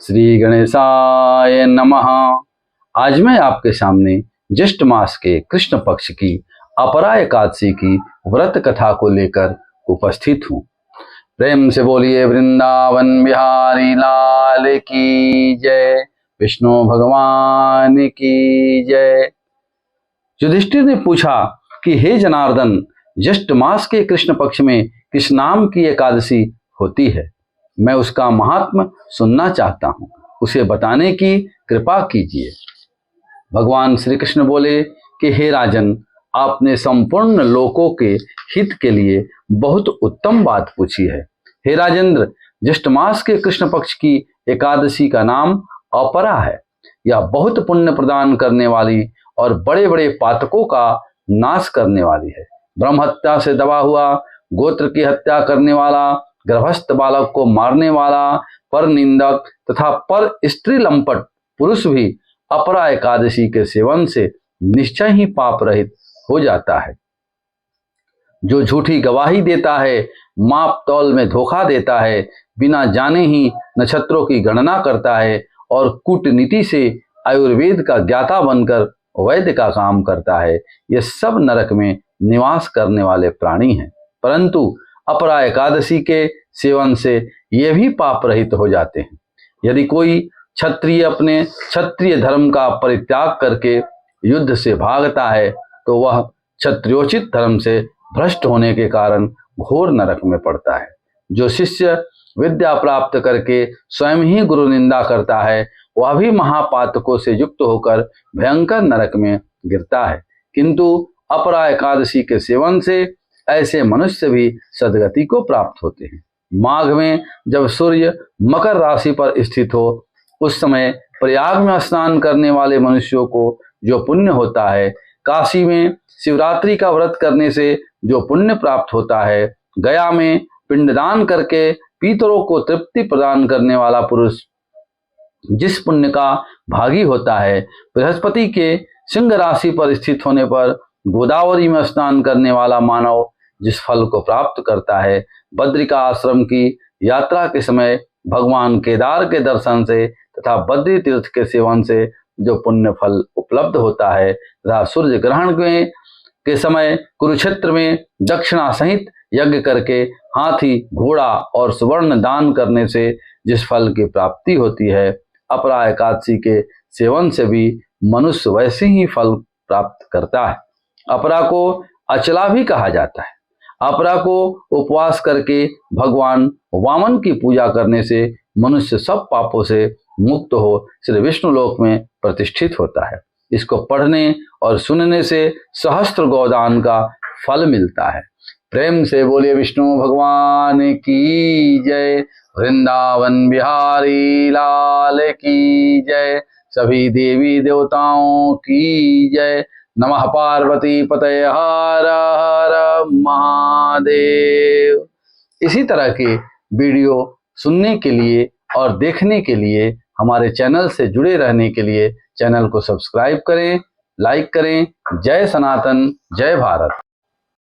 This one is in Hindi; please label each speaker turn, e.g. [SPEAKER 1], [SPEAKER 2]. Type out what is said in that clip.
[SPEAKER 1] श्री गणेशाय नमः। आज मैं आपके सामने ज्येष्ठ मास के कृष्ण पक्ष की अपरा एकादशी की व्रत कथा को लेकर उपस्थित हूँ। प्रेम से बोलिए वृंदावन बिहारी लाल की जय, विष्णु भगवान की जय। युधिष्ठिर ने पूछा कि हे जनार्दन, ज्येष्ठ मास के कृष्ण पक्ष में किस नाम की एकादशी होती है? मैं उसका महात्म सुनना चाहता हूँ, उसे बताने की कृपा कीजिए। भगवान श्री कृष्ण बोले कि हे राजन, आपने संपूर्ण लोकों के हित के लिए बहुत उत्तम बात पूछी है। हे राजेंद्र, ज्येष्ठ मास के कृष्ण पक्ष की एकादशी का नाम अपरा है। यह बहुत पुण्य प्रदान करने वाली और बड़े बड़े पातकों का नाश करने वाली है। ब्रह्म हत्या से दबा हुआ, गोत्र की हत्या करने वाला, गर्भस्थ बालक को मारने वाला, पर निंदक तथा पर स्त्री लंपट पुरुष भी अपरा एकादशी के सेवन से निश्चय ही पाप रहित हो जाता है। जो झूठी गवाही देता है, माप तौल में धोखा देता है, बिना जाने ही नक्षत्रों की गणना करता है और कूटनीति से आयुर्वेद का ज्ञाता बनकर वैद्य का काम करता है, ये सब नरक में निवास करने वाले प्राणी हैं। परंतु अपरा एकादशी के सेवन से ये भी पाप रहित हो जाते हैं। यदि कोई क्षत्रिय अपने क्षत्रिय धर्म का परित्याग करके युद्ध से भागता है तो वह क्षत्रियोचित धर्म से भ्रष्ट होने के कारण घोर नरक में पड़ता है। जो शिष्य विद्या प्राप्त करके स्वयं ही गुरु निंदा करता है, वह भी महापातकों से युक्त होकर भयंकर नरक में गिरता है। किंतु अपरा एकादशी के सेवन से ऐसे मनुष्य भी सद्गति को प्राप्त होते हैं। माघ में जब सूर्य मकर राशि पर स्थित हो, उस समय प्रयाग में स्नान करने वाले मनुष्यों को जो पुण्य होता है, काशी में शिवरात्रि का व्रत करने से जो पुण्य प्राप्त होता है, गया में पिंडदान करके पितरों को तृप्ति प्रदान करने वाला पुरुष जिस पुण्य का भागी होता है, बृहस्पति के सिंह राशि पर स्थित होने पर गोदावरी में स्नान करने वाला मानव जिस फल को प्राप्त करता है, बद्रिका आश्रम की यात्रा के समय भगवान केदार के दर्शन से तथा बद्री तीर्थ के सेवन से जो पुण्य फल उपलब्ध होता है, तथा सूर्य ग्रहण के समय कुरुक्षेत्र में दक्षिणा सहित यज्ञ करके हाथी, घोड़ा और सुवर्ण दान करने से जिस फल की प्राप्ति होती है, अपरा एकादशी के सेवन से भी मनुष्य वैसे ही फल प्राप्त करता है। अपरा को अचला भी कहा जाता है। अपरा को उपवास करके भगवान वामन की पूजा करने से मनुष्य सब पापों से मुक्त हो श्री विष्णु लोक में प्रतिष्ठित होता है। इसको पढ़ने और सुनने से सहस्त्र गोदान का फल मिलता है। प्रेम से बोलिए विष्णु भगवान की जय, वृंदावन बिहारी लाल की जय, सभी देवी देवताओं की जय। नमः पार्वती पतये हर हर महादेव। इसी तरह के वीडियो सुनने के लिए और देखने के लिए, हमारे चैनल से जुड़े रहने के लिए चैनल को सब्सक्राइब करें, लाइक करें। जय सनातन, जय भारत।